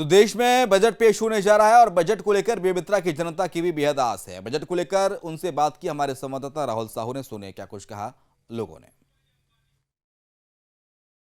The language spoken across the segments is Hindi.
देश में बजट पेश होने जा रहा है और बजट को लेकर बेमित्रा की जनता की भी बेहद आस है। बजट को लेकर उनसे बात की हमारे संवाददाता राहुल साहू ने। सुने क्या कुछ कहा लोगों ने।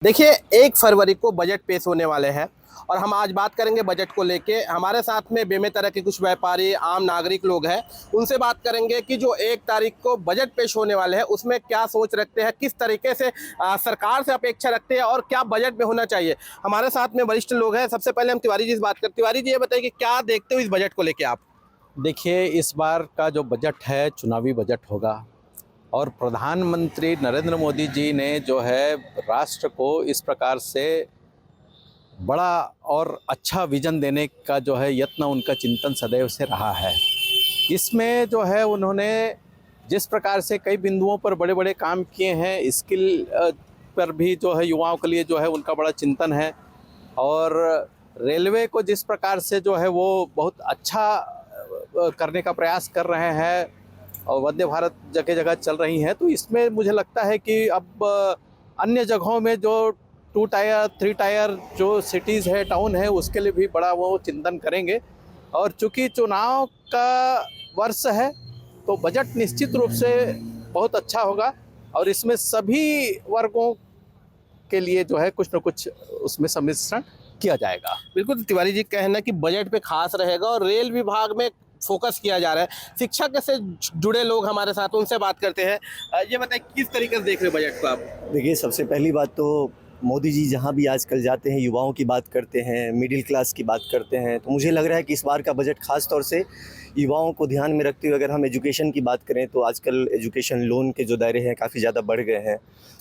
देखिए, 1 फरवरी को बजट पेश होने वाले हैं और हम आज बात करेंगे बजट को लेके। हमारे साथ में बेमेतरा के कुछ व्यापारी, आम नागरिक लोग हैं, उनसे बात करेंगे कि जो 1 तारीख को बजट पेश होने वाले हैं उसमें क्या सोच रखते हैं, किस तरीके से सरकार से अपेक्षा रखते हैं और क्या बजट में होना चाहिए। हमारे साथ में वरिष्ठ लोग हैं। सबसे पहले हम तिवारी जी से बात करते हैं। तिवारी जी, ये बताइए कि क्या देखते हो इस बजट को लेके आप? देखिए, इस बार का जो बजट है चुनावी बजट होगा और प्रधानमंत्री नरेंद्र मोदी जी ने जो है राष्ट्र को इस प्रकार से बड़ा और अच्छा विजन देने का जो है यत्न, उनका चिंतन सदैव से रहा है। इसमें जो है उन्होंने जिस प्रकार से कई बिंदुओं पर बड़े बड़े काम किए हैं, स्किल पर भी जो है युवाओं के लिए जो है उनका बड़ा चिंतन है। और रेलवे को जिस प्रकार से जो है वो बहुत अच्छा करने का प्रयास कर रहे हैं और वंदे भारत जगह जगह चल रही हैं, तो इसमें मुझे लगता है कि अब अन्य जगहों में जो 2 टायर 3 टायर जो सिटीज़ है, टाउन है, उसके लिए भी बड़ा वो चिंतन करेंगे। और चूँकि चुनाव का वर्ष है तो बजट निश्चित रूप से बहुत अच्छा होगा और इसमें सभी वर्गों के लिए जो है कुछ न कुछ उसमें सम्मिश्रण किया जाएगा। बिल्कुल, तिवारी जी का कहना है कि बजट पे खास रहेगा और रेल विभाग में फोकस किया जा रहा है। शिक्षा के से जुड़े लोग हमारे साथ, उनसे बात करते हैं। ये बताइए किस तरीके से देख रहे हो बजट को आप? देखिए, सबसे पहली बात तो मोदी जी जहाँ भी आजकल जाते हैं युवाओं की बात करते हैं, मिडिल क्लास की बात करते हैं, तो मुझे लग रहा है कि इस बार का बजट खास तौर से युवाओं को ध्यान में रखते हुए, अगर हम एजुकेशन की बात करें तो आजकल एजुकेशन लोन के जो दायरे हैं काफ़ी ज़्यादा बढ़ गए हैं।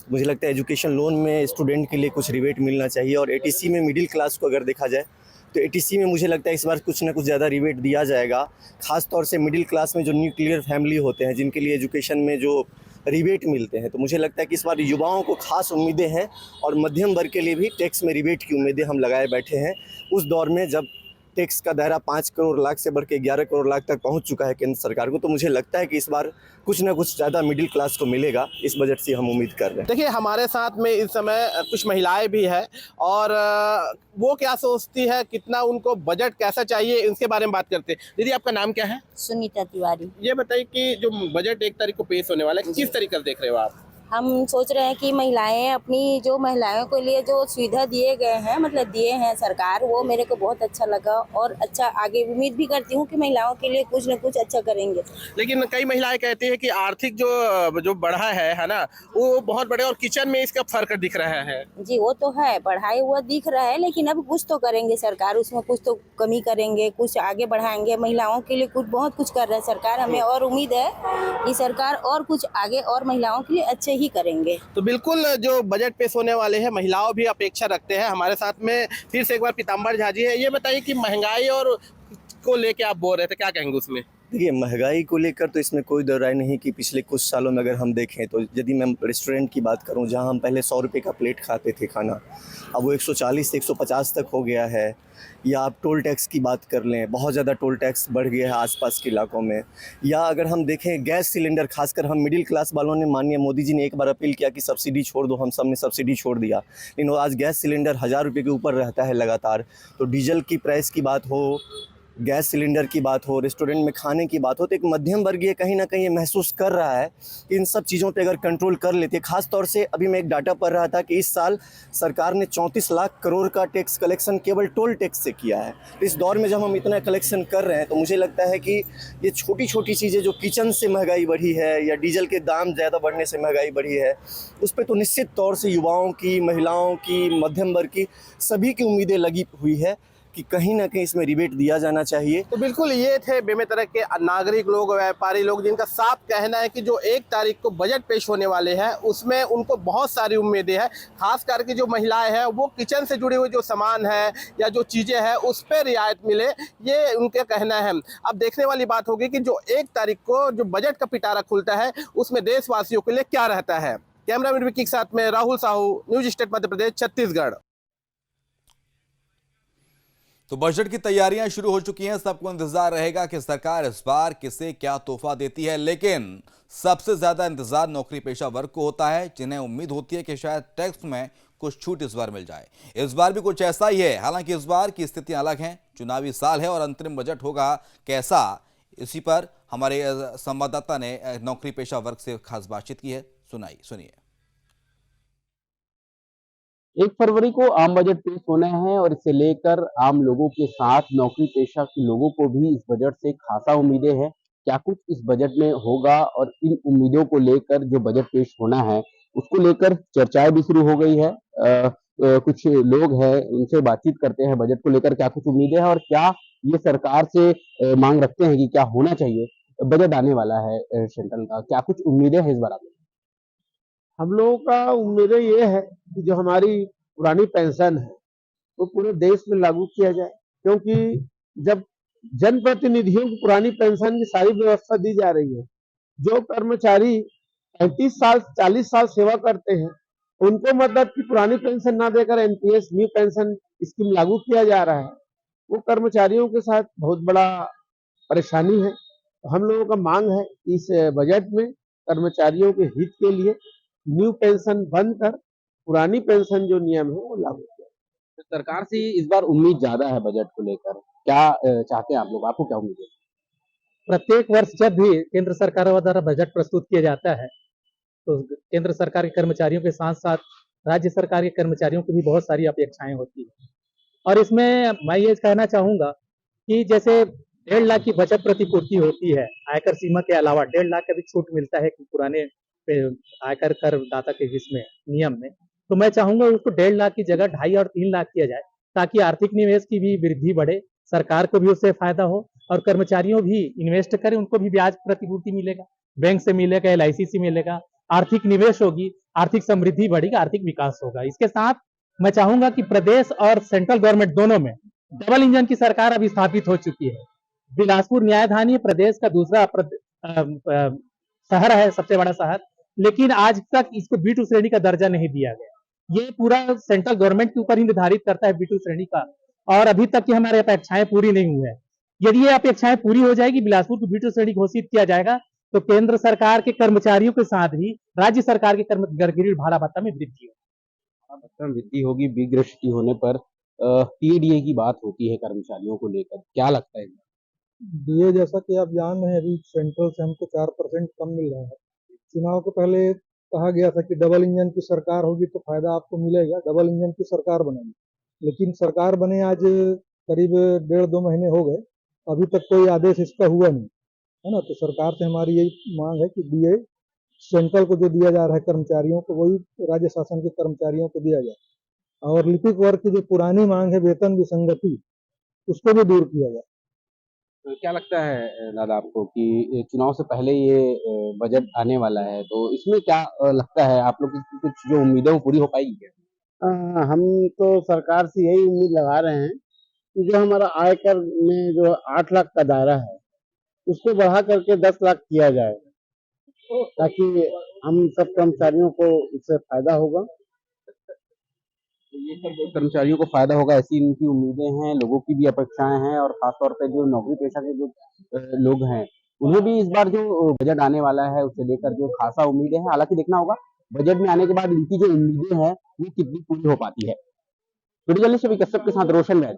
मुझे लगता है एजुकेशन लोन में स्टूडेंट के लिए कुछ रिबेट मिलना चाहिए और एटीसी में मिडिल क्लास को अगर देखा जाए तो एटीसी में मुझे लगता है इस बार कुछ ना कुछ ज़्यादा रिबेट दिया जाएगा। ख़ास तौर से मिडिल क्लास में जो न्यूक्लियर फैमिली होते हैं, जिनके लिए एजुकेशन में जो रिबेट मिलते हैं, तो मुझे लगता है कि इस बार युवाओं को खास उम्मीदें हैं और मध्यम वर्ग के लिए भी टैक्स में रिबेट की उम्मीदें हम लगाए बैठे हैं। उस दौर में जब टैक्स का दायरा 5 करोड़ लाख से बढ़ के 11 करोड़ लाख तक पहुंच चुका है केंद्र सरकार को, तो मुझे लगता है कि इस बार कुछ ना कुछ ज़्यादा मिडिल क्लास को मिलेगा। इस बजट से हम उम्मीद कर रहे हैं। देखिए, हमारे साथ में इस समय कुछ महिलाएं भी हैं और वो क्या सोचती है, कितना उनको बजट कैसा चाहिए, इनके बारे में बात करते हैं। दीदी, आपका नाम क्या है? सुनीता तिवारी। ये बताइए कि जो बजट 1 तारीख को पेश होने वाला है, किस तरीके से देख रहे हो आप? हम सोच रहे हैं कि महिलाएं अपनी जो महिलाओं के लिए जो सुविधा दिए गए हैं, मतलब दिए हैं सरकार, वो मेरे को बहुत अच्छा लगा और अच्छा आगे उम्मीद भी करती हूँ कि महिलाओं के लिए कुछ न कुछ अच्छा करेंगे। लेकिन कई महिलाएं कहती हैं कि आर्थिक जो बढ़ा है ना, वो बहुत बड़े और किचन में इसका फर्क दिख रहा है। जी, वो तो है, बढ़ाई हुआ दिख रहा है, लेकिन अब कुछ तो करेंगे सरकार, उसमें कुछ तो कमी करेंगे, कुछ आगे बढ़ाएंगे। महिलाओं के लिए कुछ बहुत कुछ कर रहा है सरकार, हमें और उम्मीद है कि सरकार और कुछ आगे और महिलाओं के लिए अच्छे ही करेंगे। तो बिल्कुल, जो बजट पेश होने वाले हैं महिलाओं भी अपेक्षा रखते हैं। हमारे साथ में फिर से एक बार पीताम्बर झा जी है। ये बताइए कि महंगाई और को लेके आप बोल रहे थे, क्या कहेंगे उसमें? देखिए, महंगाई को लेकर तो इसमें कोई दो राय नहीं कि पिछले कुछ सालों में अगर हम देखें तो यदि मैं रेस्टोरेंट की बात करूं, जहां हम पहले 100 रुपये का प्लेट खाते थे खाना, अब वो 140 से 150 तक हो गया है। या आप टोल टैक्स की बात कर लें, बहुत ज़्यादा टोल टैक्स बढ़ गया है आसपास के इलाकों में। या अगर हम देखें गैस सिलेंडर, खासकर हम मिडिल क्लास वालों ने, माननीय मोदी जी ने एक बार अपील किया कि सब्सिडी छोड़ दो, हम सब ने सब्सिडी छोड़ दिया, लेकिन वो आज गैस सिलेंडर 1000 रुपये के ऊपर रहता है लगातार। तो डीजल की प्राइस की बात हो, गैस सिलेंडर की बात हो, रेस्टोरेंट में खाने की बात हो, तो एक मध्यम वर्गीय कहीं ना कहीं ये महसूस कर रहा है कि इन सब चीज़ों पे अगर कंट्रोल कर लेते। खास तौर से अभी मैं एक डाटा पढ़ रहा था कि इस साल सरकार ने 34 लाख करोड़ का टैक्स कलेक्शन केवल टोल टैक्स से किया है। तो इस दौर में जब हम इतना कलेक्शन कर रहे हैं तो मुझे लगता है कि ये छोटी छोटी चीज़ें जो किचन से महंगाई बढ़ी है या डीजल के दाम ज़्यादा बढ़ने से महंगाई बढ़ी है, उस पर तो निश्चित तौर से युवाओं की, महिलाओं की, मध्यम वर्ग की, सभी की उम्मीदें लगी हुई है कि कहीं ना कहीं इसमें रिबेट दिया जाना चाहिए। तो बिल्कुल, ये थे बेमेतरा के नागरिक लोग, व्यापारी लोग, जिनका साफ कहना है कि जो 1 तारीख को बजट पेश होने वाले हैं उसमें उनको बहुत सारी उम्मीदें हैं। खास करके जो महिलाएं हैं वो किचन से जुड़े हुए जो सामान है या जो चीज़ें हैं उस पर रियायत मिले, ये उनका कहना है। अब देखने वाली बात होगी कि जो 1 तारीख को जो बजट का पिटारा खुलता है उसमें देशवासियों के लिए क्या रहता है। कैमरामैन विक्की के साथ में राहुल साहू, न्यूज स्टेट मध्य प्रदेश, छत्तीसगढ़। तो बजट की तैयारियां शुरू हो चुकी हैं। सबको इंतजार रहेगा कि सरकार इस बार किसे क्या तोहफा देती है, लेकिन सबसे ज्यादा इंतजार नौकरी पेशा वर्ग को होता है, जिन्हें उम्मीद होती है कि शायद टैक्स में कुछ छूट इस बार मिल जाए। इस बार भी कुछ ऐसा ही है, हालांकि इस बार की स्थितियां अलग हैं। चुनावी साल है और अंतरिम बजट होगा कैसा, इसी पर हमारे संवाददाता ने नौकरी पेशा वर्ग से खास बातचीत की है। सुनिए। 1 फरवरी को आम बजट पेश होना है और इसे लेकर आम लोगों के साथ नौकरी पेशा के लोगों को भी इस बजट से खासा उम्मीदें हैं। क्या कुछ इस बजट में होगा और इन उम्मीदों को लेकर जो बजट पेश होना है उसको लेकर चर्चाएं भी शुरू हो गई है। कुछ लोग हैं उनसे बातचीत करते हैं बजट को लेकर, क्या कुछ उम्मीदें हैं और क्या ये सरकार से मांग रखते हैं कि क्या होना चाहिए। बजट आने वाला है सेंट्रल का, क्या कुछ उम्मीदें हैं इस बार आपको? हम लोगों का उम्मीदें ये है कि जो हमारी पुरानी पेंशन है वो पूरे देश में लागू किया जाए, क्योंकि जब जनप्रतिनिधियों को पुरानी पेंशन की सारी व्यवस्था दी जा रही है, जो कर्मचारी 35 साल 40 साल सेवा करते हैं उनको मतलब कि पुरानी पेंशन ना देकर एनपीएस न्यू पेंशन स्कीम लागू किया जा रहा है, वो कर्मचारियों के साथ बहुत बड़ा परेशानी है। तो हम लोगों का मांग है कि इस बजट में कर्मचारियों के हित के लिए न्यू पेंशन बंद कर पुरानी पेंशन जो नियम है वो लागू किया। तो सरकार से इस बार उम्मीद ज्यादा है बजट को लेकर, क्या चाहते हैं आप लोग, आपको क्या उम्मीद है? प्रत्येक वर्ष जब भी केंद्र सरकार द्वारा बजट प्रस्तुत किया जाता है तो केंद्र सरकार के कर्मचारियों के साथ साथ राज्य सरकार के कर्मचारियों की भी बहुत सारी अपेक्षाएं होती है। और इसमें मैं ये कहना चाहूंगा कि जैसे 1.5 लाख की बचत प्रतिपूर्ति होती है, आयकर सीमा के अलावा 1.5 लाख का भी छूट मिलता है कि पुराने आयकर करदाता के जिसमें नियम में, तो मैं चाहूंगा उसको 1.5 लाख की जगह 2.5 और 3 लाख किया जाए, ताकि आर्थिक निवेश की भी वृद्धि बढ़े, सरकार को भी उससे फायदा हो और कर्मचारियों भी इन्वेस्ट करें, उनको भी ब्याज प्रतिपूर्ति मिलेगा, बैंक से मिलेगा, LIC से मिलेगा, आर्थिक निवेश होगी, आर्थिक समृद्धि बढ़ेगी, आर्थिक विकास होगा। इसके साथ मैं चाहूंगा कि प्रदेश और सेंट्रल गवर्नमेंट दोनों में डबल इंजन की सरकार अभी स्थापित हो चुकी है। बिलासपुर न्यायधानी प्रदेश का दूसरा शहर है, सबसे बड़ा शहर, लेकिन आज तक इसको B2 श्रेणी का दर्जा नहीं दिया गया। ये पूरा सेंट्रल गवर्नमेंट के ऊपर ही निर्धारित करता है B2 श्रेणी का, और अभी तक की हमारी अपेक्षाएं पूरी नहीं हुई है। यदि ये अपेक्षाएं पूरी हो जाएगी, बिलासपुर को B2 श्रेणी घोषित किया जाएगा, तो केंद्र सरकार के कर्मचारियों के साथ ही राज्य सरकार के कर्मचारी भाड़ा भत्ता में वृद्धि होगी। वृद्धि होगी, ग्रेच्युटी होने पर TDA की बात होती है कर्मचारियों को लेकर, क्या लगता है? डीए जैसा कि आप जान रहे हैं अभी सेंट्रल से हमको 4% कम मिल रहा है। चुनाव के पहले कहा गया था कि डबल इंजन की सरकार होगी तो फायदा आपको मिलेगा, डबल इंजन की सरकार बनेगी, लेकिन सरकार बने आज करीब 1.5-2 महीने हो गए, अभी तक कोई आदेश इसका हुआ नहीं है ना। तो सरकार से हमारी यही मांग है कि डीए सेंट्रल को जो दिया जा रहा है कर्मचारियों को, वही राज्य शासन के कर्मचारियों को दिया जाए, और लिपिक वर्ग की जो पुरानी मांग है वेतन विसंगति, उसको भी दूर किया जाए। तो क्या लगता है दादा आपको कि चुनाव से पहले ये बजट आने वाला है, तो इसमें क्या लगता है आप लोग की कुछ जो उम्मीदें वो पूरी हो पाएगी क्या? हम तो सरकार से यही उम्मीद लगा रहे हैं कि जो हमारा आयकर में जो 8 लाख का दायरा है उसको बढ़ा करके 10 लाख किया जाए, ताकि हम सब कर्मचारियों को इससे फायदा होगा। ये सब कर्मचारियों को फायदा होगा, ऐसी इनकी उम्मीदें हैं, लोगों की भी अपेक्षाएं हैं, और खासतौर पे जो नौकरी पेशा के जो लोग हैं उन्हें भी इस बार जो बजट आने वाला है उसे लेकर जो खासा उम्मीदें हैं। हालांकि देखना होगा बजट में आने के बाद इनकी जो उम्मीदें हैं वो कितनी पूरी हो पाती है। वीडियो जर्नलिस्ट कश्यप के साथ रोशन राज।